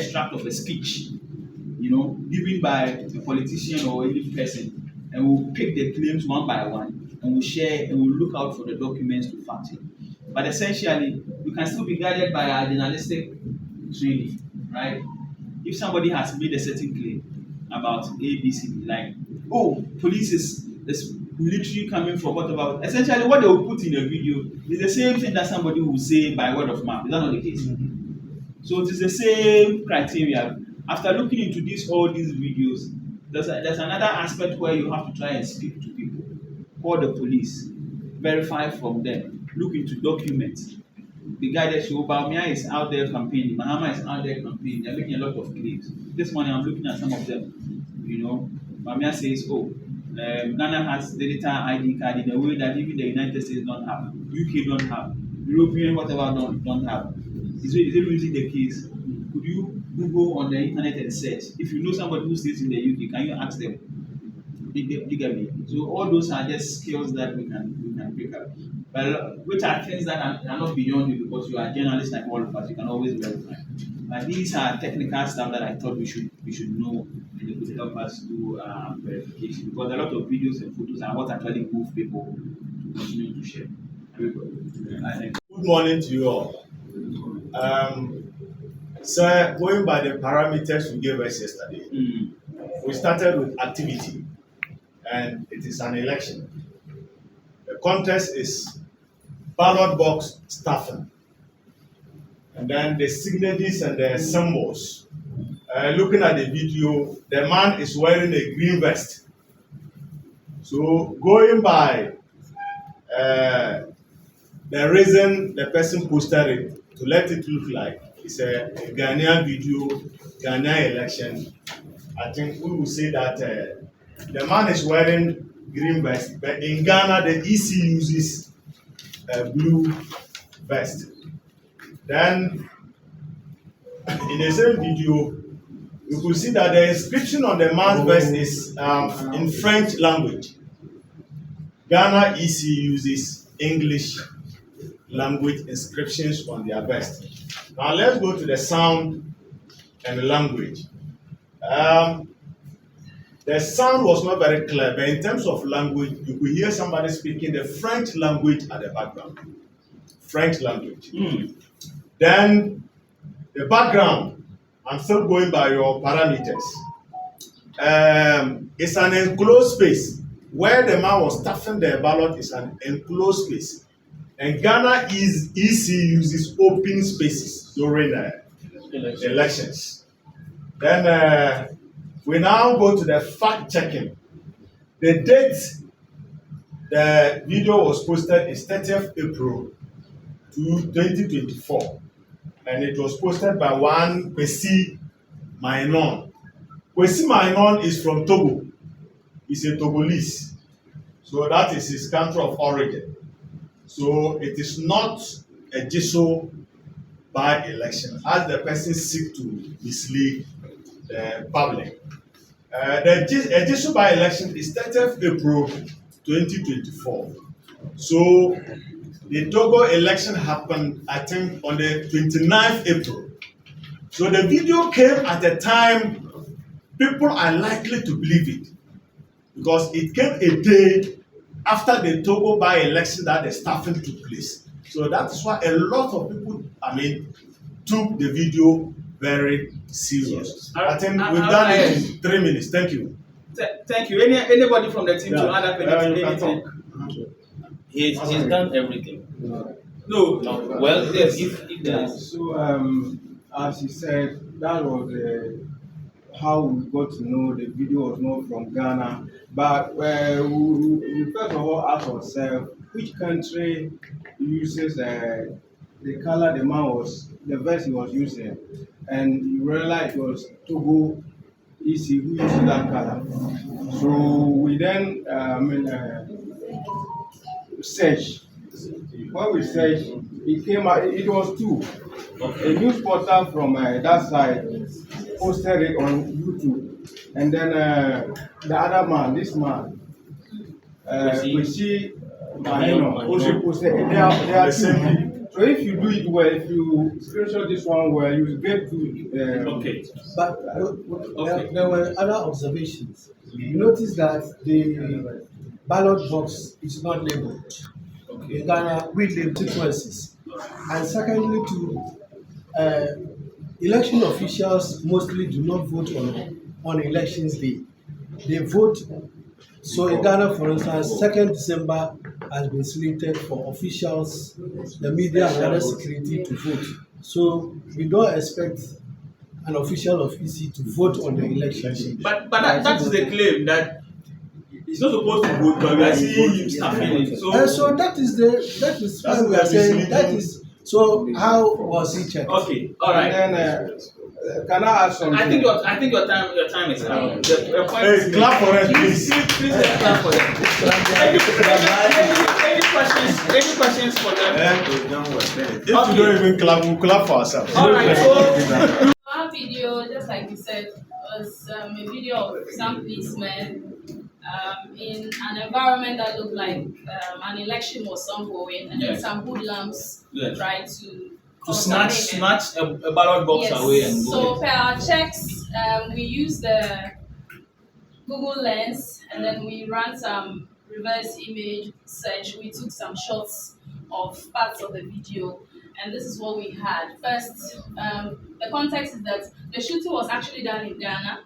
extract of a speech, given by a politician or any person, and we'll pick the claims one by one, and we'll share, and we'll look out for the documents to fact it. But essentially, we can still be guided by our journalistic training, right? If somebody has made a certain claim about ABC, like, police is literally coming from whatever. Essentially, what they will put in a video is the same thing that somebody will say by word of mouth. Is that not the case? So it is the same criteria. After looking into all these videos, there's another aspect where you have to try and speak to people, call the police, verify from them, look into documents. The guy that show Bamia is out there campaigning, Mahama is out there campaigning. They're making a lot of claims. This morning I'm looking at some of them. Bamia says, Ghana has digital ID card in a way that even the United States don't have, UK don't have, European whatever don't have. Is it really the case? Could you Google on the internet and search? If you know somebody who stays in the UK, can you ask them? You get me? So all those are just skills that we can pick up. But which are things that are not beyond you, because you are a journalist like all of us, you can always verify. But these are technical stuff that I thought we should know, and it could help us do verification, because a lot of videos and photos are what actually move people to continue to share. Good morning to you all. So going by the parameters you gave us yesterday, we started with activity, and it is an election. The contest is ballot box stuffing, and then the signatures and the symbols. Looking at the video, the man is wearing a green vest. So going by the reason the person posted it, to let it look like it's a Ghanaian video, Ghanaian election, I think we will say that the man is wearing green vest, but in Ghana the EC uses a blue vest. Then in the same video, you could see that the inscription on the man's vest is in French language. Ghana EC uses English language inscriptions on their vest. Now let's go to the sound and the language. The sound was not very clear, but in terms of language, you could hear somebody speaking the French language at the background. French language. Then the background, I'm still going by your parameters. It's an enclosed space. Where the man was stuffing the ballot is an enclosed space. And Ghana EC uses open spaces during elections. Then we now go to the fact checking. The date the video was posted is 30th April 2024. And it was posted by one Kwesi Mainon. Kwesi Mainon is from Togo. He's a Togolese. So that is his country of origin. So it is not a JISO by-election, as the person seek to mislead the public. The JISO by-election is 30th April 2024. So the Togo election happened, I think, on the 29th April. So the video came at a time people are likely to believe it, because it came a day after the Togo by-election that the staffing took place. So that is why a lot of people, took the video very serious. I think we've done it in 3 minutes. Thank you. Thank you. Anybody from the team to add up anything? He's done everything. No. Well, yes, if there's... So, as he said, that was how we got to know the video was not from Ghana. But we first of all ask ourselves, which country uses the color the vest he was using? And you realize it was Togo EC who used that color. So we then search. When we search, it came out, it was two. A news portal from that side posted it on YouTube. And then the other man, this man, Kwesi Mainon, also posted it. They are two. So if you do it well, if you screenshot this one well, you get to. Okay. But Okay. there were other observations. You notice that the ballot box is not labeled. In Ghana, we label sequences. And secondly, election officials mostly do not vote on elections day. They vote. So in Ghana, for instance, 2nd December has been slated for officials, the media and other security to vote. So we don't expect an official of EC to vote on the election day. But that is the claim that he's not supposed to vote, but we are seeing him staffing it. So that is why we are saying that is. So how was he checked? Okay, all right. And then, can I ask something? I think your time is out. The point Hey, is clap for it, please. Please clap for them. Any questions for them? If you don't even clap, we'll clap for ourselves. All right. So Our video, just like you said, was a video of some policemen in an environment that looked like an election was ongoing, and then some hoodlums tried to snatch a ballot box away and go. So per our checks, we used the Google Lens, and then we ran some reverse image search. We took some shots of parts of the video, and this is what we had. First, the context is that the shooting was actually done in Ghana,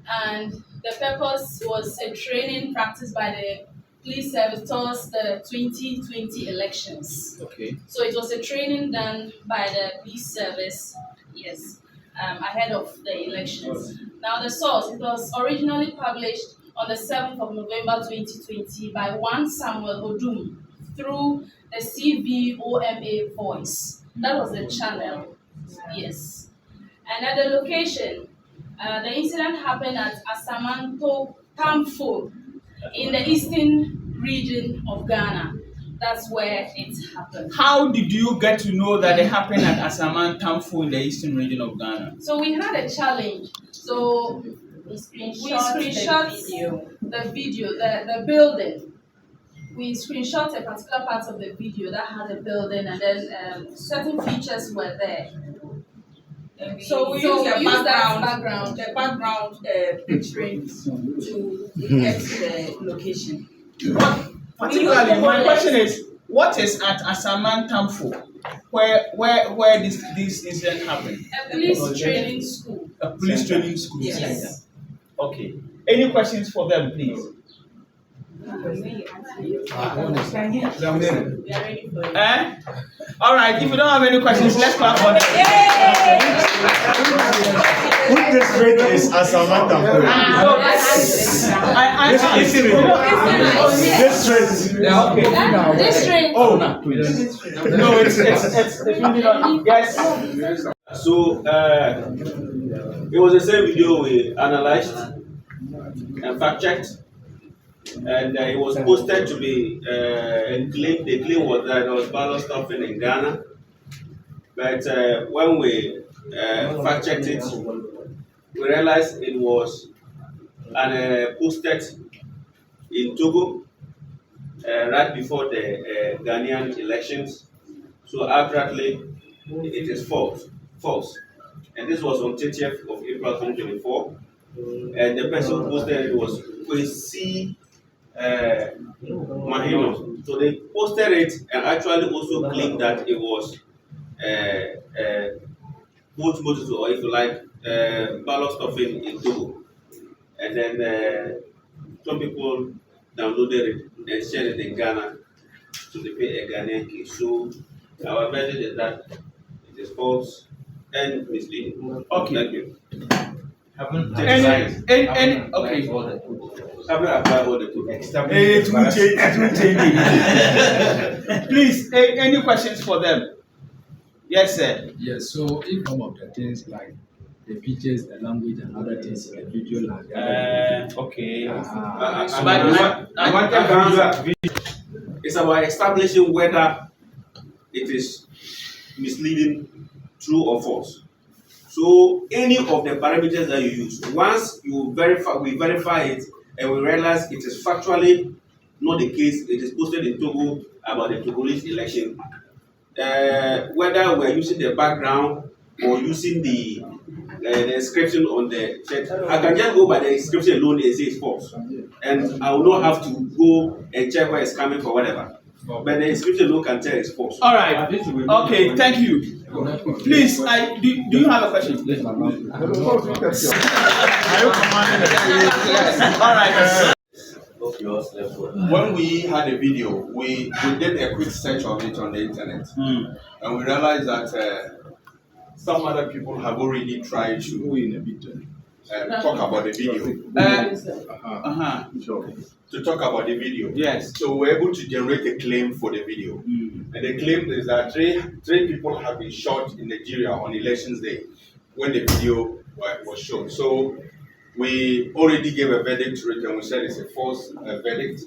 and the purpose was a training practice by the police service towards the 2020 elections. Okay. So it was a training done by the police service, yes, ahead of the elections. Now the source, it was originally published on the 7th of November 2020 by one Samuel Odum through the CVOMA Voice. That was the channel, yes. And at the location, the incident happened at Asamanto Tamfo in the eastern region of Ghana. That's where it happened. How did you get to know that it happened at Asaman Tamfo in the eastern region of Ghana? So we had a challenge. So we screenshot the video, the building. We screenshot a particular part of the video that had a building, and then certain features were there. So we use the background picturing to get to the location. Particularly, my question is, what is at Asaman Tamfo, where this incident happened? A police training school. A police training school. Yes. Okay. Any questions for them, please? We are ready for it. All right. If you don't have any questions, let's clap for them. Who district is Asamanta? District. District. Oh, No, it's yes. So it was the same video we analyzed and fact checked, and it was posted to be the claim was that there was ballot stuffing in Ghana, but when we fact checked it, we realized it was posted in Togo right before the Ghanaian elections. So accurately, it is false. And this was on 30th of April 2024. And the person who posted it was Kwesi Mahino. So they posted it and actually also claimed that it was vote Moses, or if you like, ballot stuffing in Togo. And then some people downloaded it and shared it in Ghana to pay a Ghanaian case. So our verdict is that it is false and misleading. Okay. Thank you. Any, okay. Haven't applied all the cookies. Please, any questions for them? Yes, sir. Yes, so if some of the things like the pictures, the language, and other things in the video, like Okay. It's about establishing whether it is misleading, true or false. So any of the parameters that you use, once we verify it and we realize it is factually not the case, it is posted in Togo about the Togolese election, whether we're using the background or using the inscription on the shirt, I can just go by the inscription alone and say it's false. And I will not have to go and check where it's coming from, whatever. But the inscription alone can tell it's false. All right. Okay, thank you. Please, do you have a question? All right. When we had a video, we did a quick search of it on the internet, and we realized that some other people have already tried to talk about the video. To talk about the video. Yes. So we're able to generate a claim for the video, and the claim is that three people have been shot in Nigeria on elections day when the video was shown. So we already gave a verdict to it, and we said it's a false verdict.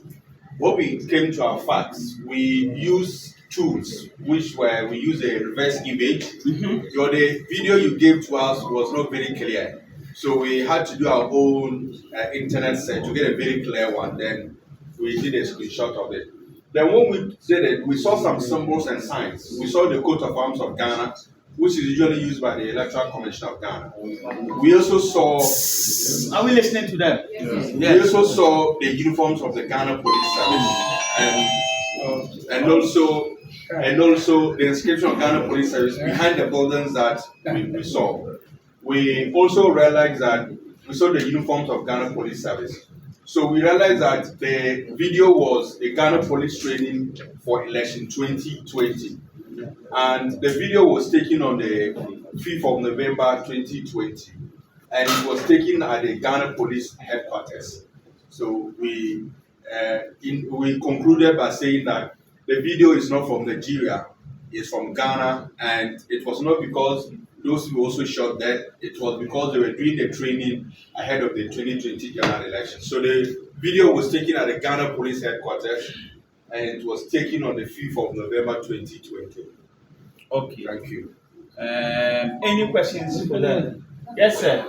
When we came to our facts, we used tools we use a reverse image. The video you gave to us was not very clear, so we had to do our own internet search to get a very clear one. Then we did a screenshot of it. Then when we did it, we saw some symbols and signs. We saw the coat of arms of Ghana, which is usually used by the Electoral Commission of Ghana. We also saw. Are we listening to them? Yes. We also saw the uniforms of the Ghana Police Service, and also the inscription of Ghana Police Service behind the buildings that we saw. We also realized that we saw the uniforms of Ghana Police Service. So we realized that the video was the Ghana Police training for election 2020. And the video was taken on the 5th of November 2020. And it was taken at the Ghana Police headquarters. So we concluded by saying that the video is not from Nigeria, it's from Ghana, and it was not because those who also shot there, it was because they were doing the training ahead of the 2020 Ghana election. So the video was taken at the Ghana Police headquarters, and it was taken on the 5th of November 2020. Okay. Thank you. Any questions for them? Yes, sir.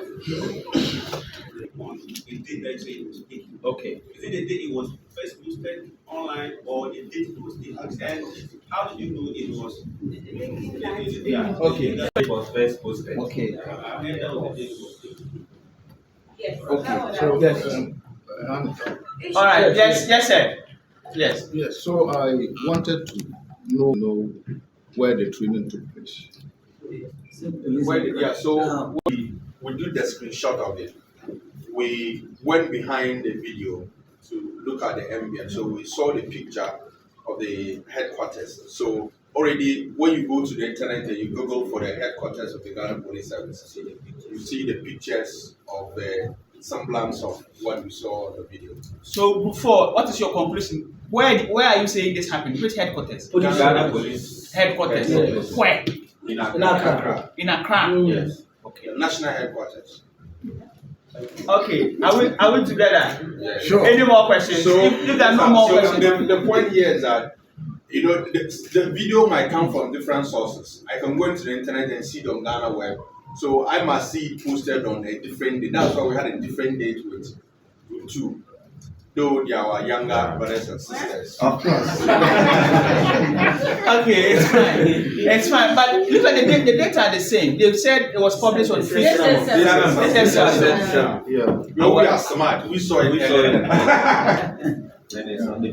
Okay. Is it the day it was first posted online or the date it was taken? And how did you know it was? Okay. It was first posted. Okay. Yes. Okay. So, Yes. All right. Yes, sir. Yes. Yes. So I wanted to know where the training took place. So we did the screenshot of it. We went behind the video to look at the ambience. So we saw the picture of the headquarters. So already when you go to the internet and you Google for the headquarters of the Ghana Police Service, you see the pictures of the semblance of what we saw on the video. So before, what is your conclusion? Where are you saying this happened? Which headquarters? Ghana Police Headquarters. Yes. Where? In Accra. In Accra. Yes. Okay. The national headquarters. Okay. Are we together? Yes. Sure. Any more questions? So, if there are no more questions. The point here is that the video might come from different sources. I can go into the internet and see it on Ghana web. So I must see it posted on a different day. That's why we had a different date with two. Though they are our younger brothers and sisters. Of course. Okay, it's fine. It's fine. But look at the dates are the same. They've said it was published on 5th. Yes. Yeah. We are smart. We saw it.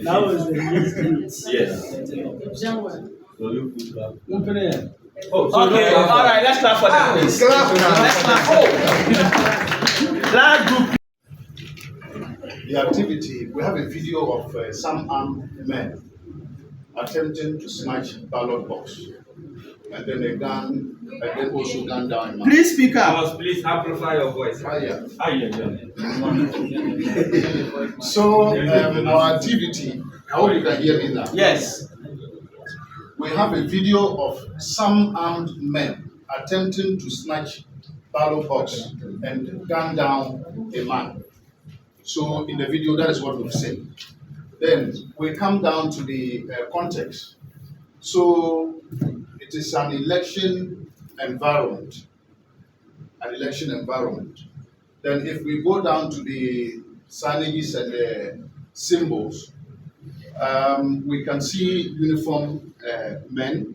That was the news. Yes. Okay, all right, let's clap for them, please. Let's clap. Large group. The activity, we have a video of some armed men attempting to snatch ballot box, and then a gun, and then also gun down. Please speak up. Please amplify your voice. So our activity, I hope you can hear me now. Yes. We have a video of some armed men attempting to snatch ballot box and gun down a man. So in the video, that is what we've seen. Then we come down to the context. So it is an election environment. Then if we go down to the signages and the symbols, we can see uniformed men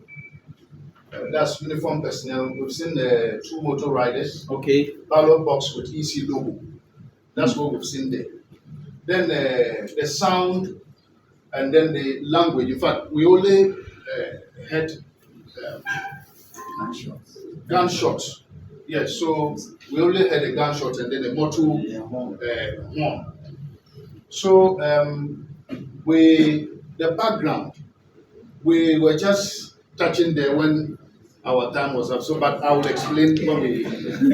that's uniform personnel. We've seen the 2 motor riders. Okay. Ballot box with EC logo. That's what we've seen there. Then the sound, and then the language. In fact, we only had gunshots. Yes, so we only had a gunshot and then a motor horn. So the background, we were just touching there when our time was up. So, but I will explain when we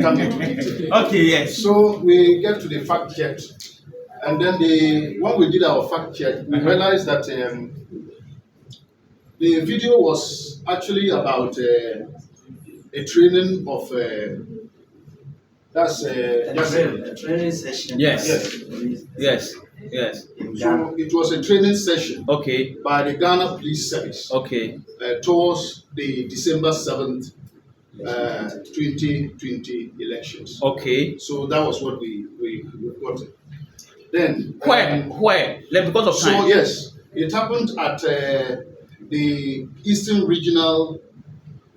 come into detail. Okay, yes. So we get to the fact check, and then when we did our fact check, we realized that the video was actually about a training of a training session. Yes. So it was a training session. Okay. By the Ghana Police Service. Okay. Towards the December 7th, 2020 elections. Okay. So that was what we got. Then where? Because of time. So yes, it happened at the Eastern Regional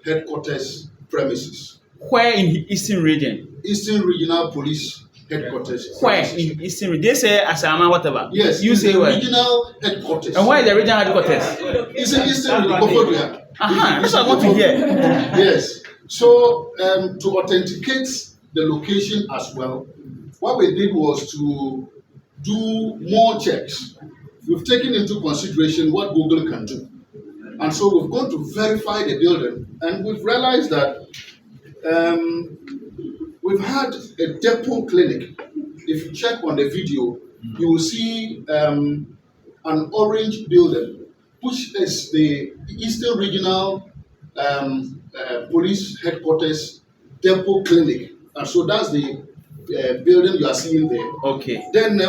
Headquarters premises. Where in the Eastern Region? Eastern Regional Police Headquarters. Where in Eastern Region? They say Asama, whatever. Yes. You say where? Regional Headquarters. And where is the regional headquarters? It's in Eastern Region. That's what I want to hear. Yes. So to authenticate the location as well, what we did was to do more checks. We've taken into consideration what Google can do. And so we've gone to verify the building, and we've realized that we've had a depot clinic. If you check on the video, you will see an orange building, which is the Eastern Regional Police Headquarters Depot Clinic. And so that's the building you are seeing there. Okay. Then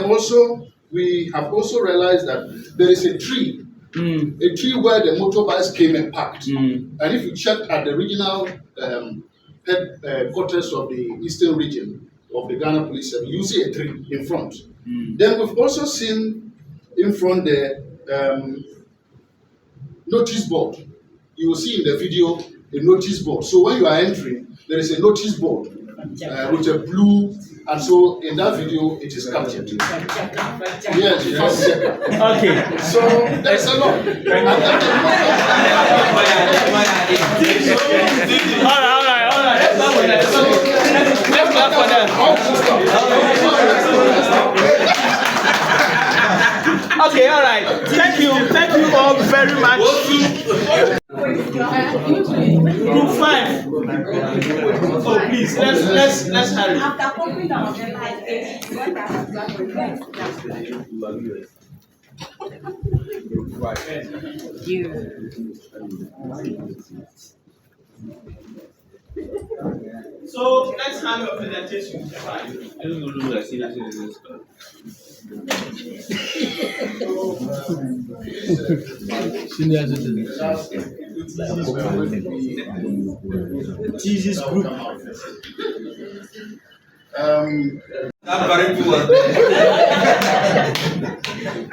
we have also realized that there is a tree. A tree where the motorbikes came and parked. And if you check at the regional headquarters of the Eastern Region of the Ghana Police Service, you see a tree in front. Then we've also seen in front the notice board. You will see in the video a notice board. So when you are entering, there is a notice board with a blue. And so in that video, it is captured. Yes, you can check. Okay. So there's a lot. All right. Let's clap for that. Okay, all right. Thank you all very much. Group 5. Oh, please, let's hurry. After popping on the light, So let's have a presentation. I don't know I see that in this. Senior citizens. Jesus group. That very poor.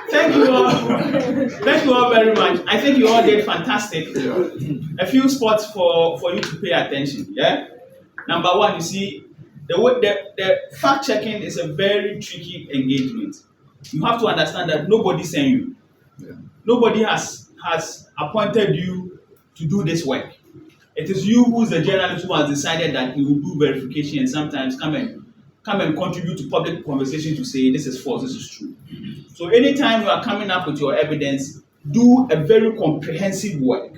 Thank you all very much. I think you all did fantastic. A few spots for you to pay attention. Yeah. Number one, you see, the fact checking is a very tricky engagement. You have to understand that nobody sent you. Yeah. Nobody has appointed you to do this work. It is you who's the journalist who has decided that you will do verification and sometimes come and contribute to public conversation to say this is false, this is true. So anytime you are coming up with your evidence, do a very comprehensive work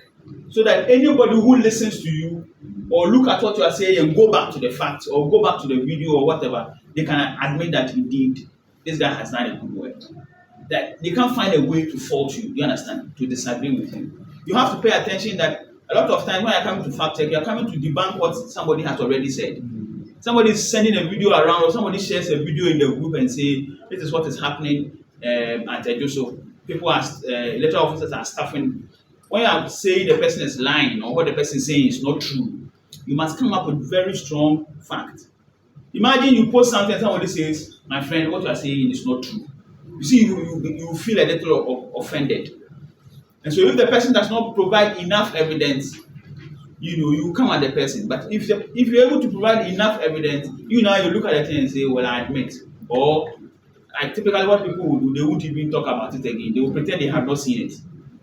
so that anybody who listens to you or look at what you are saying and go back to the facts or go back to the video or whatever, they can admit that indeed this guy has done a good work. That they can't find a way to fault you, you understand, to disagree with you. You have to pay attention that a lot of times when you're coming to fact check, you're coming to debunk what somebody has already said. Somebody is sending a video around or somebody shares a video in the group and say, this is what is happening at Joseph. People are, electoral officers are staffing. When you are saying the person is lying or what the person is saying is not true, you must come up with very strong facts. Imagine you post something and somebody says, my friend, what you are saying is not true. You see, you feel a little offended. And so if the person does not provide enough evidence, you come at the person. But if you're able to provide enough evidence, you look at the thing and say, well, I admit. Or like typically what people will do, they won't even talk about it again. They will pretend they have not seen it.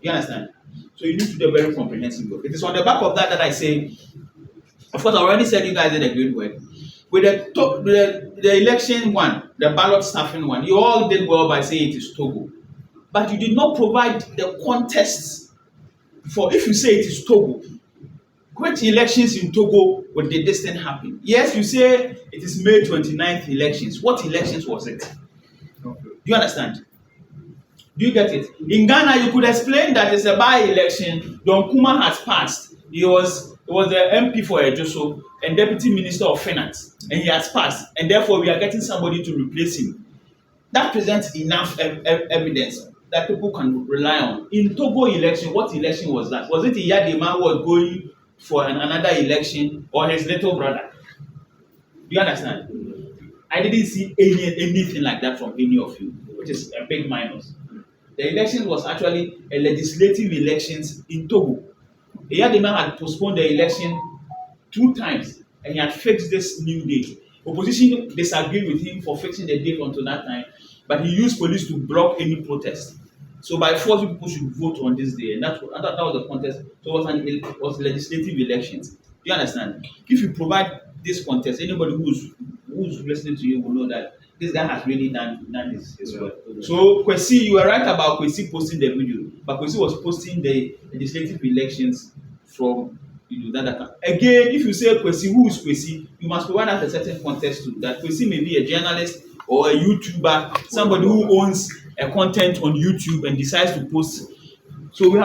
You understand? So you need to do a very comprehensive work. It is on the back of that I say, of course, I already said you guys did a great work. With the election one, the ballot stuffing one, you all did well by saying it is Togo. But you did not provide the context for, if you say it is Togo, which elections in Togo did this thing happen? Yes, you say it is May 29th elections. What elections was it? Do you understand? Do you get it? In Ghana, you could explain that it's a by-election. Don Kuma has passed. He was the MP for Ejoso and Deputy Minister of Finance, and he has passed. And therefore, we are getting somebody to replace him. That presents enough evidence that people can rely on. In Togo election, what election was that? Was it Iyadema who was going for another election, or his little brother? Do you understand? I didn't see anything like that from any of you, which is a big minus. The election was actually a legislative elections in Togo. Iyadema had postponed the election 2 times, and he had fixed this new date. Opposition disagreed with him for fixing the date until that time, but he used police to block any protest. So by force, people should vote on this day, and that was the contest. So it was legislative elections. Do you understand? If you provide this contest, anybody who's listening to you will know that this guy has really done his work. So Kwesi, you were right about Kwesi posting the video, but Kwesi was posting the legislative elections from that account. Again, if you say Kwesi, who is Kwesi, you must provide us a certain context too. That Kwesi may be a journalist or a YouTuber, somebody who owns a content on YouTube and decides to post. So we've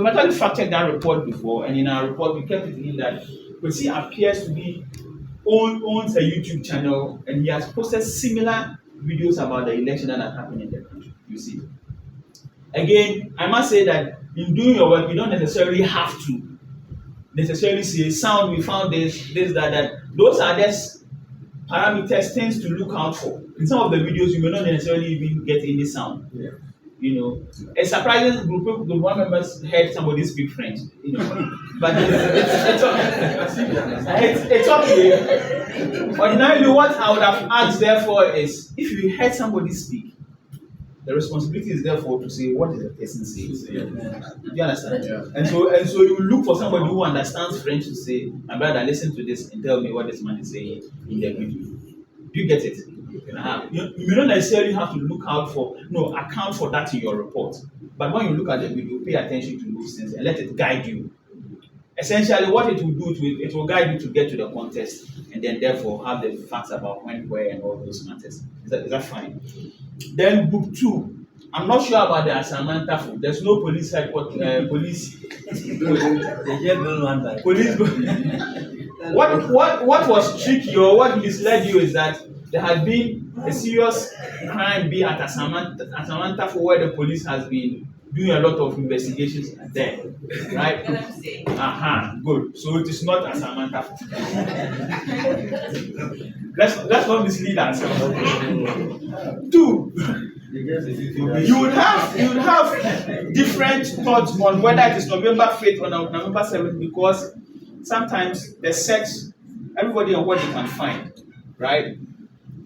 actually fact-checked that report before, and in our report we kept it in that Kwesi appears to be owns a YouTube channel, and he has posted similar videos about the election that are happening in the country. You see. Again, I must say that in doing your work, you don't necessarily have to necessarily say sound. We found this, that. Those are just parameters, things to look out for. In some of the videos, you may not necessarily even get any sound. Yeah. A surprising group of one members heard somebody speak French. But it's okay. Ordinarily, what I would have asked therefore is, if you heard somebody speak, the responsibility is therefore to say what is the person saying. Do you understand? Yeah. And so you look for somebody who understands French to say, my brother, listen to this and tell me what this man is saying in the video. Do you get it? You don't necessarily have to account for that in your report. But when you look at the video, pay attention to those things and let it guide you. Essentially, what it will do, it will guide you to get to the context and then therefore have the facts about when, where, and all those matters. Is that fine? Then book 2. I'm not sure about the Asamanta. There's no police headquarters. Police. What was tricky or what misled you is that there had been a serious crime at Asamanta for where the police has been doing a lot of investigations there, right? Good. So it is not Asamanta. Let's not mislead ourselves. 2. You would have different thoughts on whether it is November 5th or November 7th, because sometimes the sex, everybody on what they can find, right?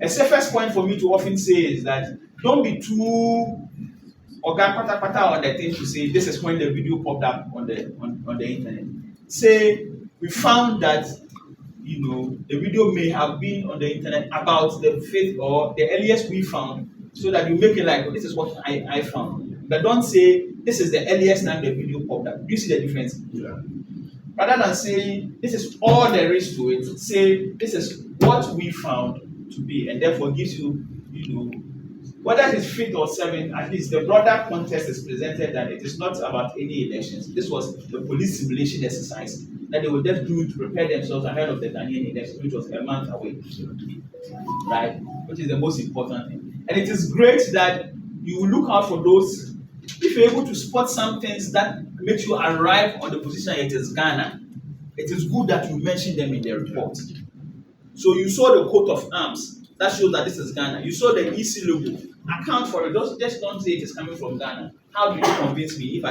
A safest point for me to often say is that don't be too on the thing to say this is when the video popped up on the internet. Say we found that the video may have been on the internet about the 5th or the earliest we found, so that you make it like, this is what I found. But don't say this is the earliest time the video popped up. Do you see the difference? Yeah. Rather than saying this is all there is to it, say this is what we found to be, and therefore gives you, whether it is 5th or 7th, at least the broader context is presented that it is not about any elections. This was the police simulation exercise that they would just do to prepare themselves ahead of the Ghanaian election, which was a month away, right? Which is the most important thing. And it is great that you look out for those. If you're able to spot some things that makes you arrive on the position it is Ghana, it is good that you mention them in the report. So you saw the coat of arms that shows that this is Ghana. You saw the EC logo. Account for it. Just don't say it is coming from Ghana. How do you convince me if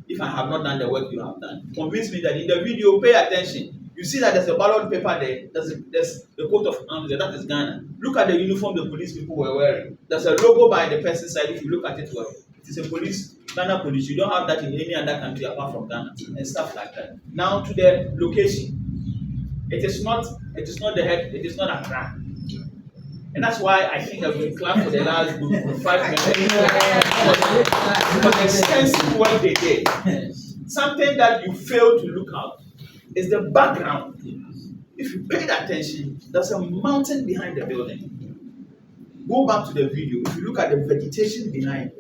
if I have not done the work you have done. Convince me that in the video, pay attention. You see that there's a ballot paper there, there's the coat of arms there, that is Ghana. Look at the uniform the police people were wearing. There's a logo by the person's side if you look at it well. It is a police, Ghana police. You don't have that in any other country apart from Ghana and stuff like that. Now to the location. It is not the head, it is not Accra. And that's why I think I've been clapped for the last 5 minutes for the extensive work they did. Something that you fail to look at is the background. If you paid attention, there's a mountain behind the building. Go back to the video. If you look at the vegetation behind,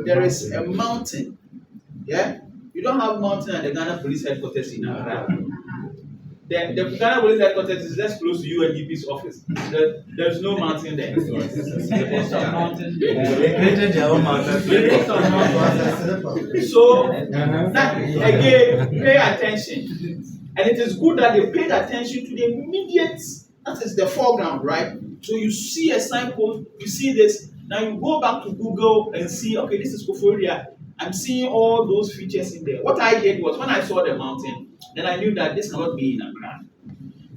there is a mountain. Yeah? You don't have mountain at the Ghana Police Headquarters in Accra. The Ghana Police Headquarters is just close to UNDP's office. There's no mountain there. There's some mountain there. They created their own mountain. So, that, again, pay attention. And it is good that they paid attention to the immediate, that is the foreground, right? So you see a signpost, you see this, now you go back to Google and see, okay, this is Koforia. I'm seeing all those features in there. What I did was, when I saw the mountain, then I knew that this cannot be in Accra.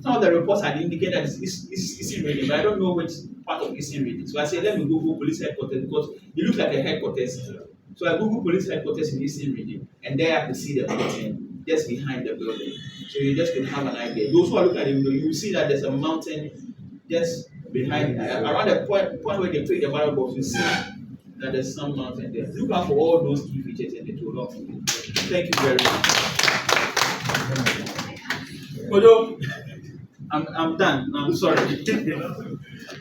Some of the reports had indicated that it's in Reading, but I don't know which part of it's in Reading. So I said, let me Google police headquarters because it looks like a headquarters. So I Google police headquarters in Eastern Region, and there I could see the mountain just behind the building. So you just can have an idea. Those who are looking at it, you will see that there's a mountain just behind, around the point where they put the barrel box, you see that there's some mountain there. Look out for all those key features and it will love you. Thank you very much. Although I'm done. I'm sorry. Okay.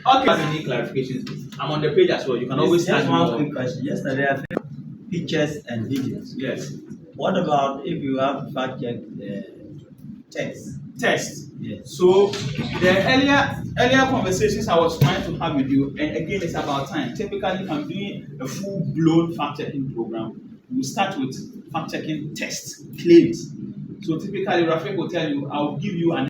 Any clarifications? I'm on the page as well. You can always Just ask one quick question. Yesterday I think pictures and videos. Yes. What about if you have to fact check the text? Text. Yes. So the earlier conversations I was trying to have with you, and again it's about time. Typically, if I'm doing a full-blown fact-checking program, we start with fact-checking text claims. So typically, Rafik will tell you, I'll give you an